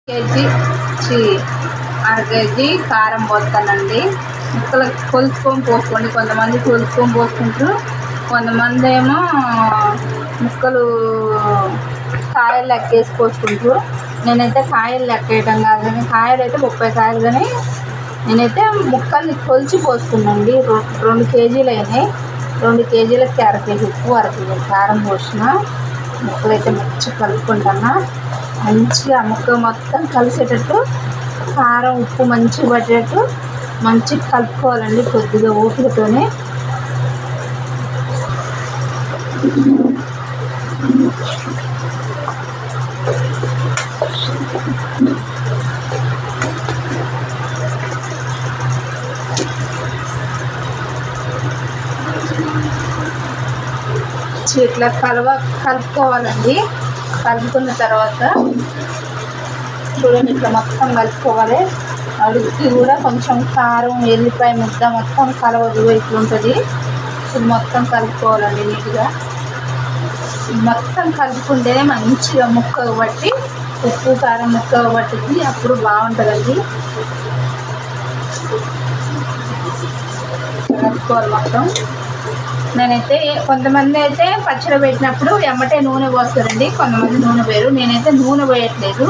KG అర KG కారం పోస్తానండి. ముక్కలు కొలుసుకొని పోసుకోండి. కొంతమంది కొలుసుకొని పోసుకుంటారు, కొంతమంది ఏమో ముక్కలు కాయలు లెక్కేసి పోసుకుంటారు. నేనైతే కాయలు లెక్కేయటం కాదు, కానీ కాయలు అయితే 30 కాయలు, కానీ నేనైతే ముక్కల్ని కొలిచి పోసుకున్నాండి. 2 కేజీలు అయినాయి. 2 కేజీలకి అర కేజీ ఉప్పు, అర కేజీ కారం పోసిన. ముక్కలు అయితే మంచిగా కలుపుకుంటున్నా. మంచిగా ముక్క మొత్తం కలిసేటట్టు కారం ఉప్పు మంచిగా పట్టేటట్టు మంచిగా కలుపుకోవాలండి, కొద్దిగా ఓపికతోనే. ఇట్లా కలుపుకోవాలండి. కలుపుకున్న తర్వాత చూడండి, ఇట్లా మొత్తం కలుపుకోవాలి. అడుగుకి కూడా కొంచెం కారం ఎల్లిపాయ ముద్ద మొత్తం కలవదు, ఇట్లుంటుంది. ఇది మొత్తం కలుపుకోవాలండి నీట్గా. మొత్తం కలుపుకుంటేనే మంచిగా ముక్కకు బట్టి ఉప్పు కారం ముక్కకు పట్టింది, అప్పుడు బాగుంటుందండి. కలుపుకోవాలి మొత్తం. నేనైతే కొంతమంది అయితే పచ్చడి పెట్టినప్పుడు ఎమ్మటే నూనె పోస్తారండి, కొంతమంది నూనె పోయరు. నేనైతే నూనె పోయట్లేదు.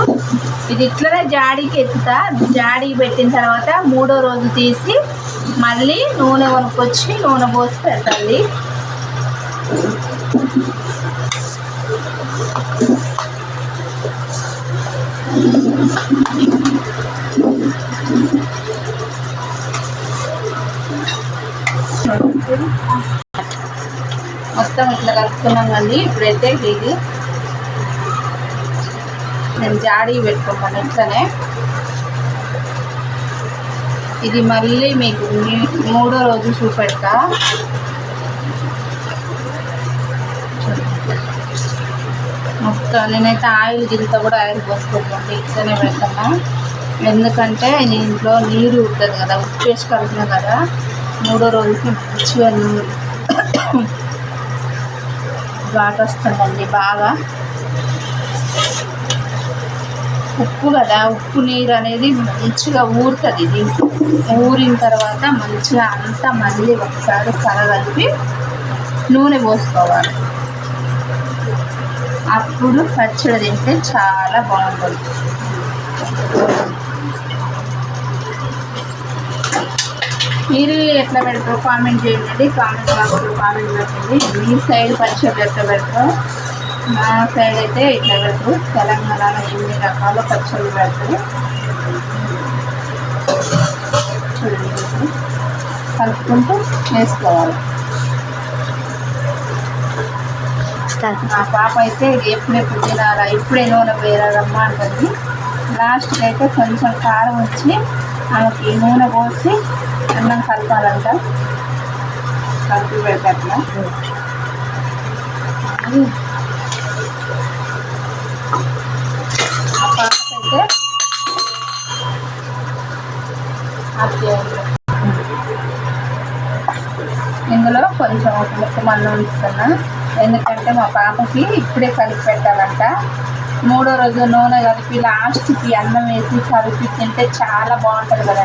ఇది ఇట్లనే జాడీకి ఎత్తుతా. జాడీకి పెట్టిన తర్వాత 3వ రోజు తీసి మళ్ళీ నూనె కొనుక్కొచ్చి నూనె పోసి పెట్టాలి. మొత్తం ఇట్లా కలుపుకున్నాం కండి. ఇప్పుడైతే ఇది నేను జాడీ పెట్టుకుంటాను ఇట్లనే. ఇది మళ్ళీ మీకు 3వ రోజు చూపెడతా. మొత్తం నేనైతే ఆయిల్ గిన్నెతో కూడా ఆయిల్ పోసుకుంటాను, ఇట్లనే పెడతాను. ఎందుకంటే దీంట్లో నీరు ఉంటుంది కదా, ఉప్పు వేసి కలిపినా కదా. 3వ రోజుకి మంచిగా ఘాటు వస్తుందండి బాగా. ఉప్పు కదా, ఉప్పు నీరు అనేది మంచిగా ఊరుతుంది. దీంట్లో ఊరిన తర్వాత మంచిగా అంతా మళ్ళీ ఒకసారి కలగలిపి నూనె పోసుకోవాలి. అప్పుడు పచ్చడి తింటే చాలా బాగుంటుంది. మీరు ఎట్లా పెడతారో కామెంట్ చేయండి. కామెంట్ బాక్స్లో కామెంట్ పెట్టండి. మీ సైడ్ పచ్చడి ఎట్లా పెడతారో. మా సైడ్ అయితే ఇట్లా పెడతారు. తెలంగాణలో ఎన్ని రకాల పచ్చళ్ళు పెడతారు చూడండి. కలుపుకుంటూ వేసుకోవాలి. మా పాప అయితే ఎప్పుడెప్పుడు తినాలా, ఇప్పుడే నూనె వేయాలమ్మా అంటుంది. లాస్ట్కి అయితే కొంచెం కారం వచ్చి ఆమెకి నూనె పోసి అన్నం కలపాలంట. కలిపి పెడతా. ఆ పాపకైతే ఇందులో కొంచెం ఒక ముక్క మళ్ళీ ఉంచుతున్నా. ఎందుకంటే మా పాపకి ఇప్పుడే కలిపి పెట్టాలంట. 3వ రోజు నూనె కలిపి లాస్ట్కి అన్నం వేసి కలిపి తింటే చాలా బాగుంటుంది కదా.